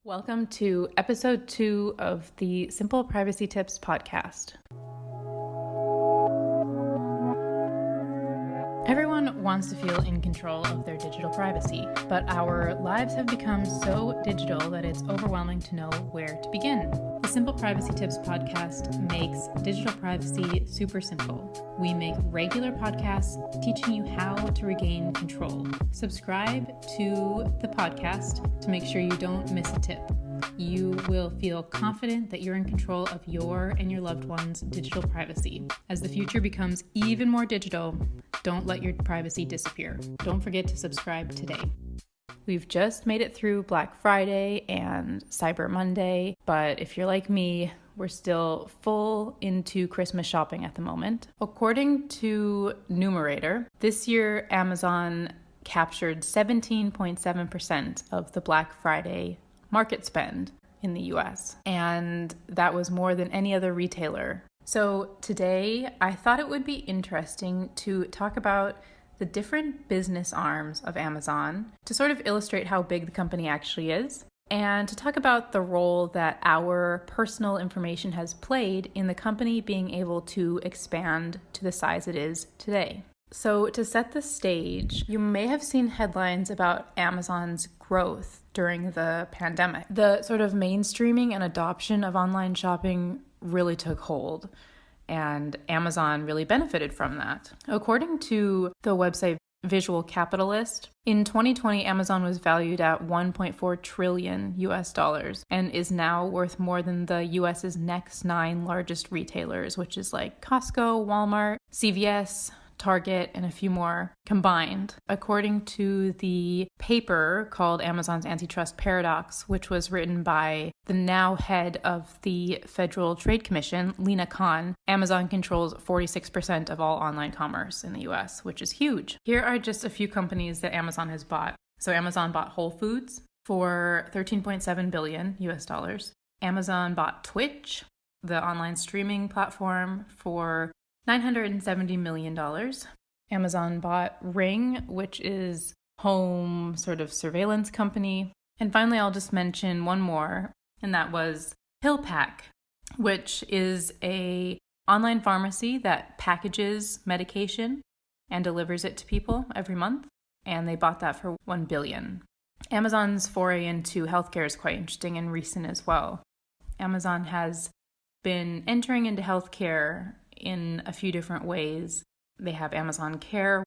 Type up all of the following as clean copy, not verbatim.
Welcome to episode 2 of the Simple Privacy Tips podcast. Everyone wants to feel in control of their digital privacy, but our lives have become so digital that it's overwhelming to know where to begin. The Simple Privacy Tips podcast makes digital privacy super simple. We make regular podcasts teaching you how to regain control. Subscribe to the podcast to make sure you don't miss a tip. You will feel confident that you're in control of your and your loved one's digital privacy. As the future becomes even more digital, don't let your privacy disappear. Don't forget to subscribe today. We've just made it through Black Friday and Cyber Monday, but if you're like me, we're still full into Christmas shopping at the moment. According to Numerator, this year Amazon captured 17.7% of the Black Friday market spend in the US, and that was more than any other retailer. So today, I thought it would be interesting to talk about the different business arms of Amazon to sort of illustrate how big the company actually is, and to talk about the role that our personal information has played in the company being able to expand to the size it is today. So to set the stage, you may have seen headlines about Amazon's growth during the pandemic. The sort of mainstreaming and adoption of online shopping really took hold, and Amazon really benefited from that. According to the website Visual Capitalist, in 2020, Amazon was valued at $1.4 trillion and is now worth more than the US's next 9 largest retailers, which is like Costco, Walmart, CVS, Target, and a few more combined. According to the paper called Amazon's Antitrust Paradox, which was written by the now head of the Federal Trade Commission, Lina Khan, Amazon controls 46% of all online commerce in the US, which is huge. Here are just a few companies that Amazon has bought. So Amazon bought Whole Foods for $13.7 billion. Amazon bought Twitch, the online streaming platform, for $970 million. Amazon bought Ring, which is home sort of surveillance company. And finally, I'll just mention one more, and that was PillPack, which is a online pharmacy that packages medication and delivers it to people every month. And they bought that for $1 billion. Amazon's foray into healthcare is quite interesting and recent as well. Amazon has been entering into healthcare in a few different ways. They have Amazon Care,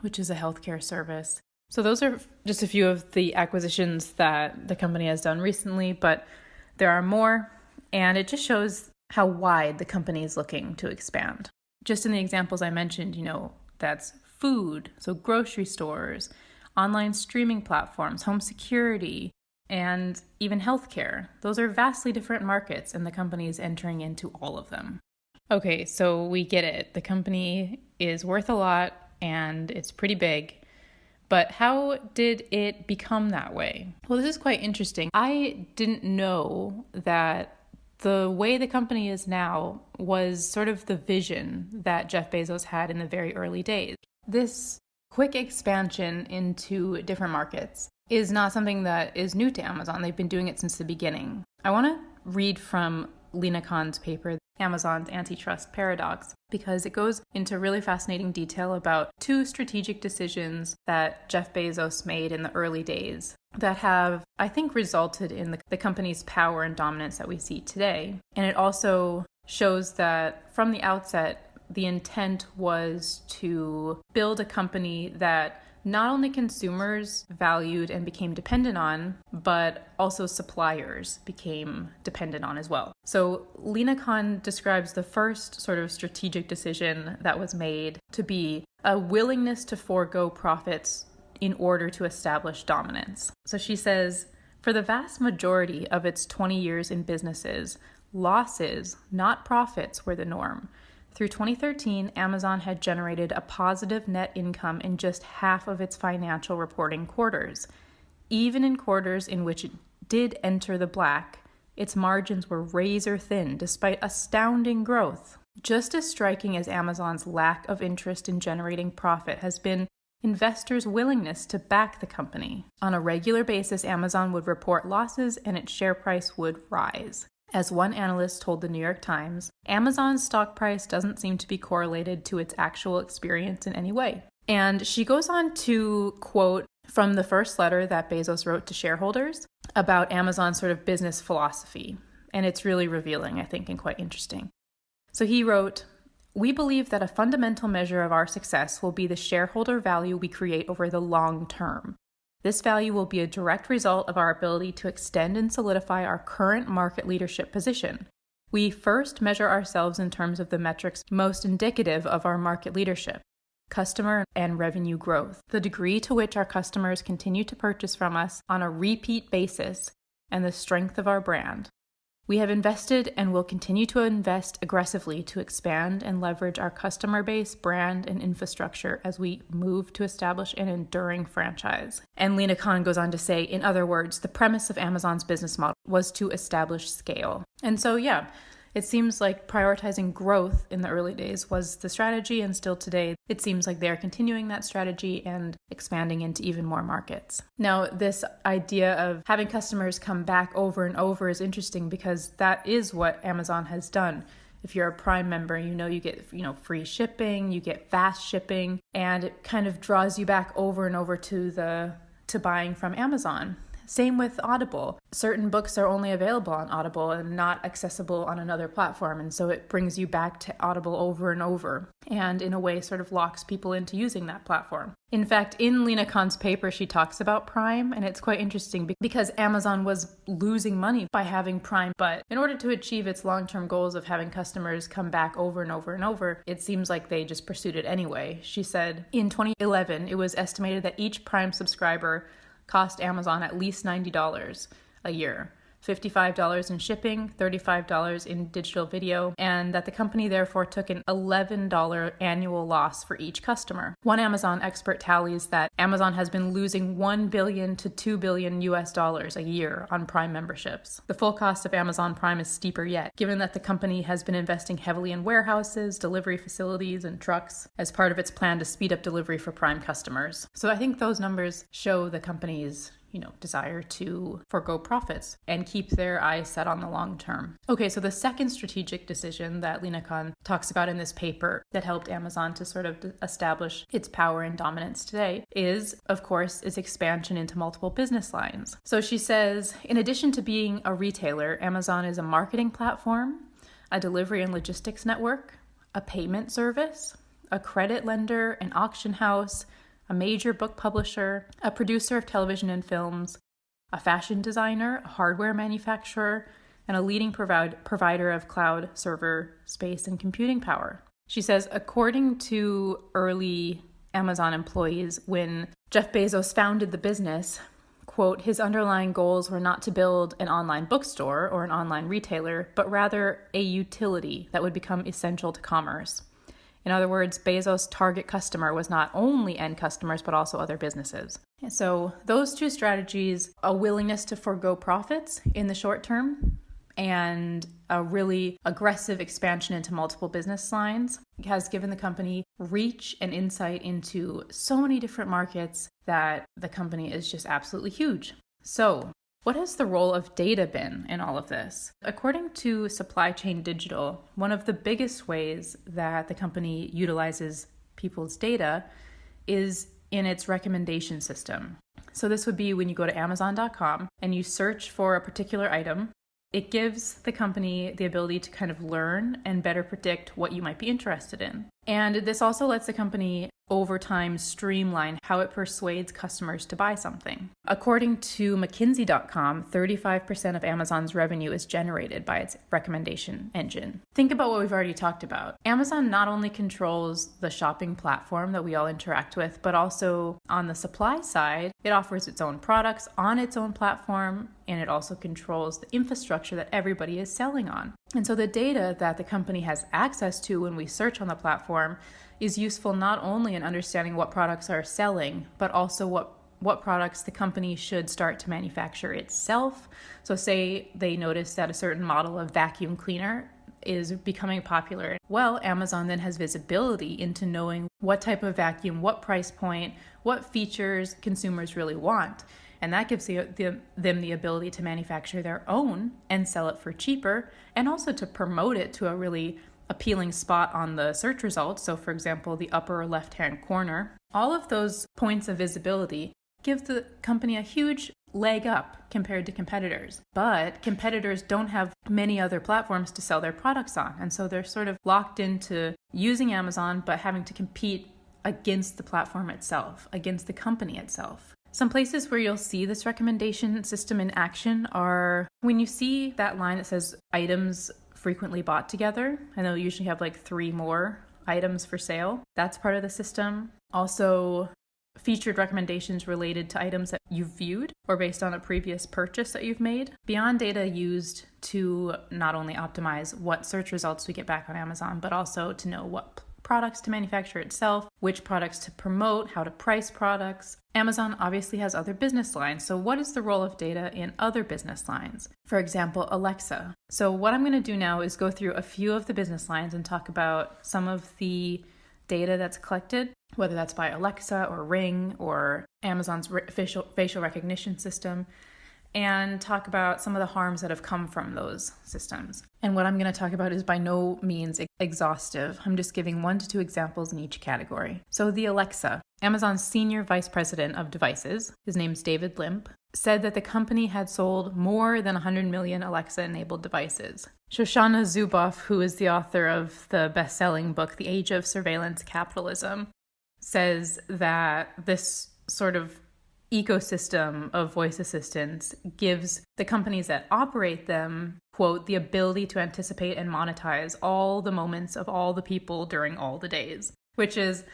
which is a healthcare service. So those are just a few of the acquisitions that the company has done recently, but there are more, and it just shows how wide the company is looking to expand. Just in the examples I mentioned, that's food, so grocery stores, online streaming platforms, home security, and even healthcare. Those are vastly different markets, and the company is entering into all of them. Okay, so we get it. The company is worth a lot and it's pretty big. But how did it become that way? Well, this is quite interesting. I didn't know that the way the company is now was sort of the vision that Jeff Bezos had in the very early days. This quick expansion into different markets is not something that is new to Amazon. They've been doing it since the beginning. I want to read from Lina Khan's paper, Amazon's Antitrust Paradox, because it goes into really fascinating detail about 2 strategic decisions that Jeff Bezos made in the early days that have, I think, resulted in the company's power and dominance that we see today. And it also shows that from the outset, the intent was to build a company that not only consumers valued and became dependent on, but also suppliers became dependent on as well. So Lina Khan describes the first sort of strategic decision that was made to be a willingness to forego profits in order to establish dominance. So she says, for the vast majority of its 20 years in businesses, losses, not profits, were the norm. Through 2013, Amazon had generated a positive net income in just half of its financial reporting quarters. Even in quarters in which it did enter the black, its margins were razor thin despite astounding growth. Just as striking as Amazon's lack of interest in generating profit has been investors' willingness to back the company. On a regular basis, Amazon would report losses and its share price would rise. As one analyst told the New York Times, Amazon's stock price doesn't seem to be correlated to its actual experience in any way. And she goes on to quote from the first letter that Bezos wrote to shareholders about Amazon's sort of business philosophy. And it's really revealing, I think, and quite interesting. So he wrote, "We believe that a fundamental measure of our success will be the shareholder value we create over the long term. This value will be a direct result of our ability to extend and solidify our current market leadership position. We first measure ourselves in terms of the metrics most indicative of our market leadership: customer and revenue growth, the degree to which our customers continue to purchase from us on a repeat basis, and the strength of our brand. We have invested and will continue to invest aggressively to expand and leverage our customer base, brand, and infrastructure as we move to establish an enduring franchise." And Lina Khan goes on to say, in other words, the premise of Amazon's business model was to establish scale. And so, yeah, it seems like prioritizing growth in the early days was the strategy, and still today, it seems like they're continuing that strategy and expanding into even more markets. Now, this idea of having customers come back over and over is interesting because that is what Amazon has done. If you're a Prime member, you get free shipping, you get fast shipping, and it kind of draws you back over and over to buying from Amazon. Same with Audible. Certain books are only available on Audible and not accessible on another platform. And so it brings you back to Audible over and over, and in a way sort of locks people into using that platform. In fact, in Lina Khan's paper, she talks about Prime, and it's quite interesting because Amazon was losing money by having Prime. But in order to achieve its long-term goals of having customers come back over and over and over, it seems like they just pursued it anyway. She said in 2011, it was estimated that each Prime subscriber cost Amazon at least $90 a year, $55 in shipping, $35 in digital video, and that the company therefore took an $11 annual loss for each customer. One Amazon expert tallies that Amazon has been losing $1 billion to $2 billion a year on Prime memberships. The full cost of Amazon Prime is steeper yet, given that the company has been investing heavily in warehouses, delivery facilities, and trucks as part of its plan to speed up delivery for Prime customers. So I think those numbers show the company's desire to forgo profits and keep their eyes set on the long term. Okay, so the second strategic decision that Lina Khan talks about in this paper that helped Amazon to sort of establish its power and dominance today is, of course, its expansion into multiple business lines. So she says, in addition to being a retailer, Amazon is a marketing platform, a delivery and logistics network, a payment service, a credit lender, an auction house, a major book publisher, a producer of television and films, a fashion designer, a hardware manufacturer, and a leading provider of cloud server space and computing power. She says, according to early Amazon employees, when Jeff Bezos founded the business, quote, his underlying goals were not to build an online bookstore or an online retailer, but rather a utility that would become essential to commerce. In other words, Bezos' target customer was not only end customers, but also other businesses. So those two strategies, a willingness to forgo profits in the short term and a really aggressive expansion into multiple business lines, has given the company reach and insight into so many different markets that the company is just absolutely huge. So what has the role of data been in all of this? According to Supply Chain Digital, one of the biggest ways that the company utilizes people's data is in its recommendation system. So this would be when you go to Amazon.com and you search for a particular item, it gives the company the ability to kind of learn and better predict what you might be interested in. And this also lets the company over time streamline how it persuades customers to buy something. According to McKinsey.com, 35% of Amazon's revenue is generated by its recommendation engine. Think about what we've already talked about. Amazon not only controls the shopping platform that we all interact with, but also on the supply side, it offers its own products on its own platform, and it also controls the infrastructure that everybody is selling on. And so the data that the company has access to when we search on the platform is useful not only in understanding what products are selling, but also what products the company should start to manufacture itself. So say they notice that a certain model of vacuum cleaner is becoming popular. Well, Amazon then has visibility into knowing what type of vacuum, what price point, what features consumers really want. And that gives them the ability to manufacture their own and sell it for cheaper, and also to promote it to a really appealing spot on the search results. So for example, the upper left-hand corner. All of those points of visibility give the company a huge leg up compared to competitors. But competitors don't have many other platforms to sell their products on. And so they're sort of locked into using Amazon, but having to compete against the platform itself, against the company itself. Some places where you'll see this recommendation system in action are when you see that line that says items frequently bought together, and they'll usually have like 3 more items for sale. That's part of the system. Also, featured recommendations related to items that you've viewed or based on a previous purchase that you've made. Beyond data used to not only optimize what search results we get back on Amazon, but also to know what products to manufacture itself, which products to promote, how to price products. Amazon obviously has other business lines. So what is the role of data in other business lines? For example, Alexa. So what I'm going to do now is go through a few of the business lines and talk about some of the data that's collected, whether that's by Alexa or Ring or Amazon's facial recognition system, and talk about some of the harms that have come from those systems. And what I'm going to talk about is by no means exhaustive. I'm just giving 1 to 2 examples in each category. So the Alexa, Amazon's senior vice president of devices, his name's David Limp, said that the company had sold more than 100 million Alexa-enabled devices. Shoshana Zuboff, who is the author of the best-selling book, The Age of Surveillance Capitalism, says that this sort of ecosystem of voice assistants gives the companies that operate them, quote, the ability to anticipate and monetize all the moments of all the people during all the days, which is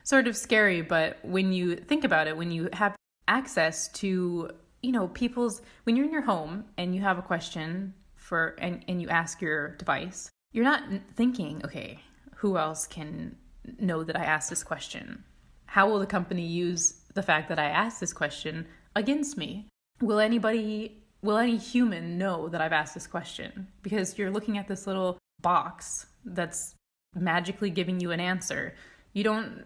sort of scary. But when you think about it, when you have access to, when you're in your home and you have a question and you ask your device, you're not thinking, okay, who else can know that I asked this question? How will the company use the fact that I asked this question against me? Will any human know that I've asked this question? Because you're looking at this little box that's magically giving you an answer. You don't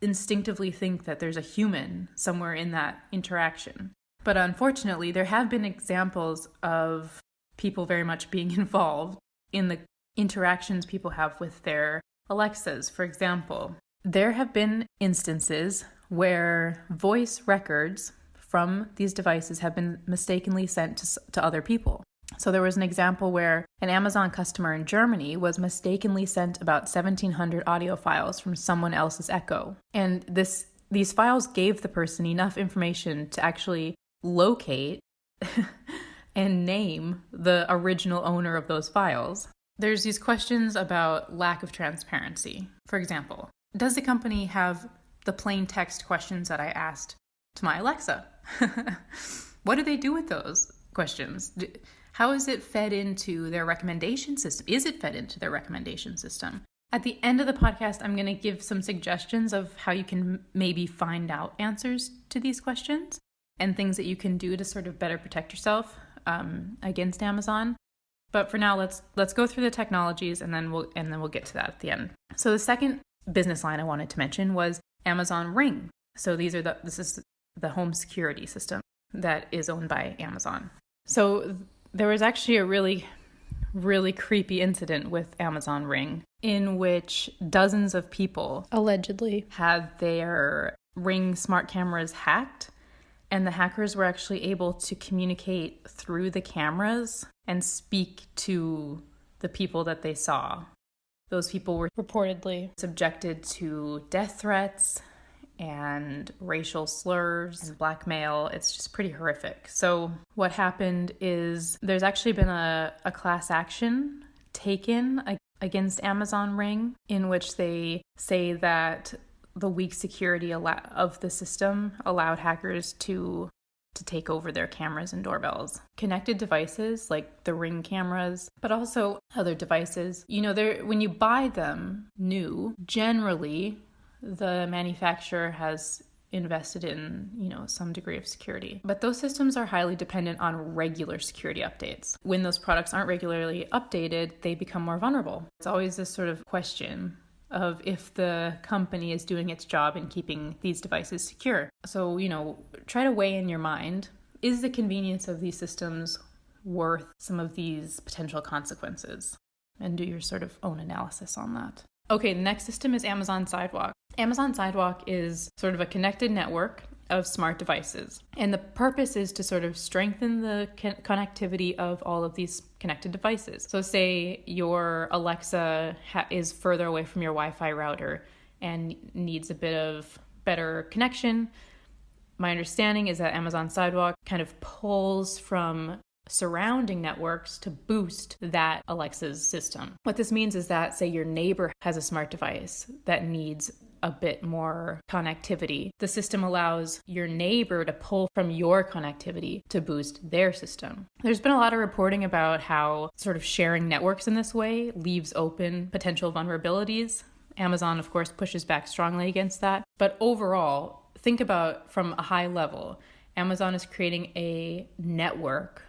instinctively think that there's a human somewhere in that interaction. But unfortunately, there have been examples of people very much being involved in the interactions people have with their Alexas. For example, there have been instances where voice records from these devices have been mistakenly sent to other people. So there was an example where an Amazon customer in Germany was mistakenly sent about 1,700 audio files from someone else's Echo. And these files gave the person enough information to actually locate and name the original owner of those files. There's these questions about lack of transparency. For example, does the company have the plain text questions that I asked to my Alexa? What do they do with those questions? How is it fed into their recommendation system? Is it fed into their recommendation system? At the end of the podcast, I'm going to give some suggestions of how you can maybe find out answers to these questions and things that you can do to sort of better protect yourself against Amazon. But for now, let's go through the technologies and then we'll get to that at the end. So the second business line I wanted to mention was Amazon Ring. So this is the home security system that is owned by Amazon. So there was actually a really, really creepy incident with Amazon Ring in which dozens of people allegedly had their Ring smart cameras hacked, and the hackers were actually able to communicate through the cameras and speak to the people that they saw. Those people were reportedly subjected to death threats and racial slurs and blackmail. It's just pretty horrific. So what happened is there's actually been a class action taken against Amazon Ring in which they say that the weak security of the system allowed hackers to take over their cameras and doorbells. Connected devices like the Ring cameras, but also other devices, when you buy them new, generally the manufacturer has invested in, some degree of security. But those systems are highly dependent on regular security updates. When those products aren't regularly updated, they become more vulnerable. It's always this sort of question of if the company is doing its job in keeping these devices secure. So, try to weigh in your mind, is the convenience of these systems worth some of these potential consequences? And do your sort of own analysis on that. Okay, the next system is Amazon Sidewalk. Amazon Sidewalk is sort of a connected network of smart devices. And the purpose is to sort of strengthen the connectivity of all of these connected devices. So say your Alexa is further away from your Wi-Fi router and needs a bit of better connection. My understanding is that Amazon Sidewalk kind of pulls from surrounding networks to boost that Alexa's system. What this means is that, say your neighbor has a smart device that needs a bit more connectivity. The system allows your neighbor to pull from your connectivity to boost their system. There's been a lot of reporting about how sort of sharing networks in this way leaves open potential vulnerabilities. Amazon, of course, pushes back strongly against that. But overall, think about from a high level, Amazon is creating a network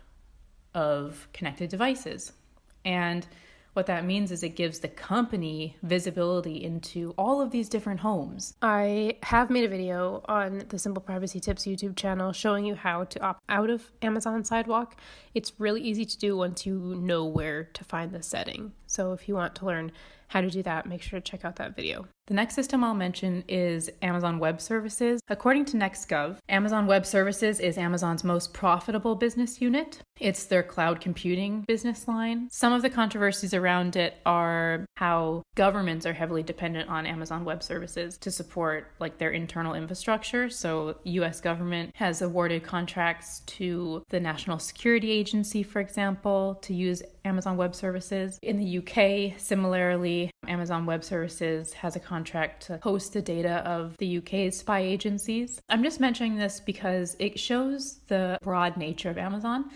of connected devices. And what that means is it gives the company visibility into all of these different homes. I have made a video on the Simple Privacy Tips YouTube channel showing you how to opt out of Amazon Sidewalk. It's really easy to do once you know where to find the setting. So if you want to learn how to do that, make sure to check out that video. The next system I'll mention is Amazon Web Services. According to NextGov, Amazon Web Services is Amazon's most profitable business unit. It's their cloud computing business line. Some of the controversies around it are how governments are heavily dependent on Amazon Web Services to support their internal infrastructure. So US government has awarded contracts to the National Security Agency, for example, to use Amazon Web Services. In the UK, similarly, Amazon Web Services has a contract to host the data of the UK's spy agencies. I'm just mentioning this because it shows the broad nature of Amazon.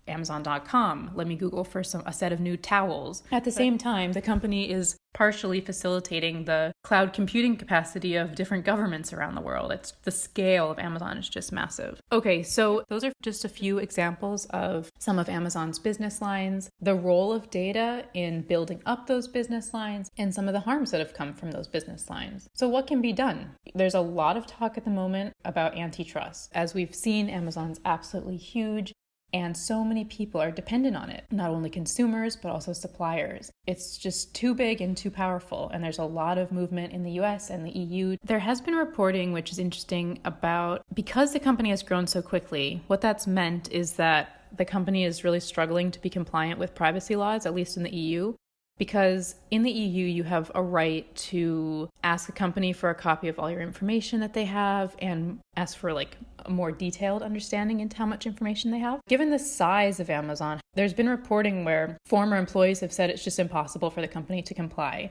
Amazon.com, let me Google for a set of new towels. At the same time, the company is partially facilitating the cloud computing capacity of different governments around the world. It's the scale of Amazon is just massive. Okay, so those are just a few examples of some of Amazon's business lines, the role of data in building up those business lines, and some of the harms that have come from those business lines. So what can be done? There's a lot of talk at the moment about antitrust. As we've seen, Amazon's absolutely huge. And so many people are dependent on it, not only consumers, but also suppliers. It's just too big and too powerful. And there's a lot of movement in the US and the EU. There has been reporting, which is interesting, about because the company has grown so quickly, what that's meant is that the company is really struggling to be compliant with privacy laws, at least in the EU. Because in the EU, you have a right to ask a company for a copy of all your information that they have and ask for a more detailed understanding into how much information they have. Given the size of Amazon, there's been reporting where former employees have said it's just impossible for the company to comply.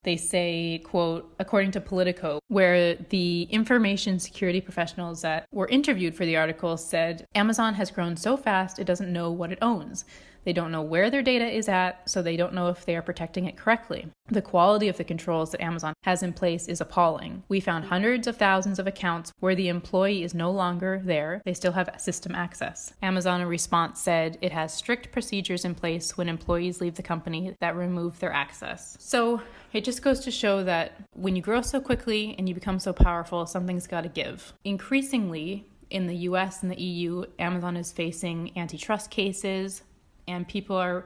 They say, quote, according to Politico, where the information security professionals that were interviewed for the article said, Amazon has grown so fast it doesn't know what it owns. They don't know where their data is at, so they don't know if they are protecting it correctly. The quality of the controls that Amazon has in place is appalling. We found hundreds of thousands of accounts where the employee is no longer there. They still have system access. Amazon in response said it has strict procedures in place when employees leave the company that remove their access. So it just goes to show that when you grow so quickly and you become so powerful, something's got to give. Increasingly, in the US and the EU, Amazon is facing antitrust cases, and people are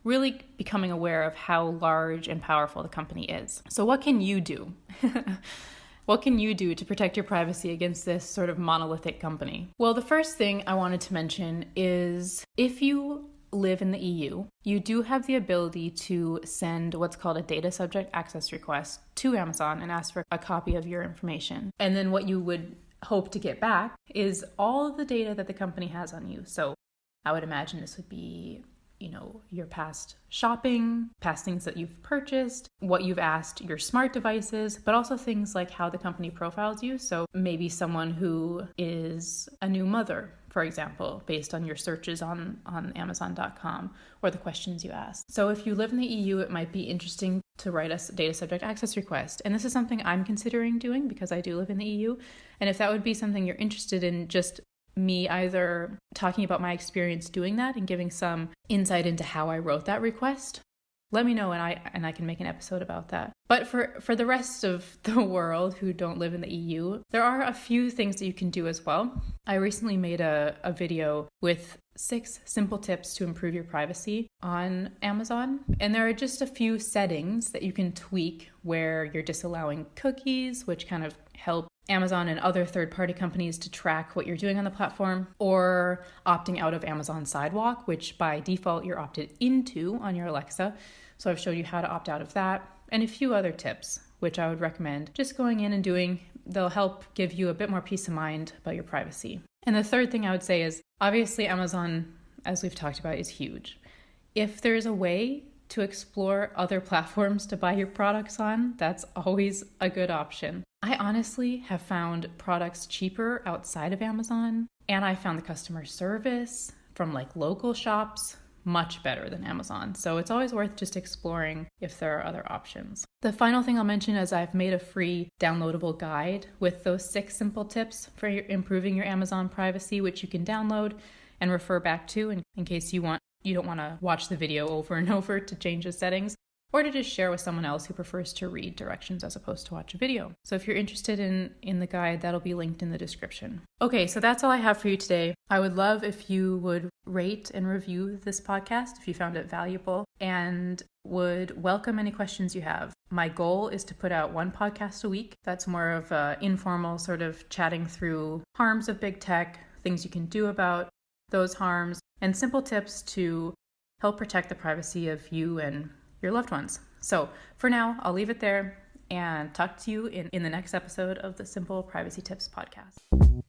really becoming aware of how large and powerful the company is. So what can you do? What can you do to protect your privacy against this sort of monolithic company? Well, the first thing I wanted to mention is if you live in the EU, you do have the ability to send what's called a data subject access request to Amazon and ask for a copy of your information. And then what you would hope to get back is all of the data that the company has on you. So I would imagine this would be, your past shopping, past things that you've purchased, what you've asked your smart devices, but also things like how the company profiles you. So maybe someone who is a new mother, for example, based on your searches on Amazon.com or the questions you ask. So if you live in the EU, it might be interesting to write a data subject access request. And this is something I'm considering doing because I do live in the EU. And if that would be something you're interested in, just me either talking about my experience doing that and giving some insight into how I wrote that request, let me know and I can make an episode about that. But for the rest of the world who don't live in the EU, there are a few things that you can do as well. I recently made a video with 6 simple tips to improve your privacy on Amazon. And there are just a few settings that you can tweak where you're disallowing cookies, which kind of help Amazon and other third-party companies to track what you're doing on the platform, or opting out of Amazon Sidewalk, which by default you're opted into on your Alexa. So I've showed you how to opt out of that, and a few other tips, which I would recommend just going in and doing. They'll help give you a bit more peace of mind about your privacy. And the third thing I would say is, obviously Amazon, as we've talked about, is huge. If there's a way to explore other platforms to buy your products on, that's always a good option. I honestly have found products cheaper outside of Amazon, and I found the customer service from like local shops much better than Amazon. So it's always worth just exploring if there are other options. The final thing I'll mention is I've made a free downloadable guide with those 6 simple tips for improving your Amazon privacy, which you can download and refer back to in case you don't want to watch the video over and over to change the settings, or to just share with someone else who prefers to read directions as opposed to watch a video. So if you're interested in the guide, that'll be linked in the description. Okay, so that's all I have for you today. I would love if you would rate and review this podcast if you found it valuable, and would welcome any questions you have. My goal is to put out 1 podcast a week. That's more of an informal sort of chatting through harms of big tech, things you can do about those harms, and simple tips to help protect the privacy of you and your loved ones. So for now, I'll leave it there and talk to you in the next episode of the Simple Privacy Tips podcast.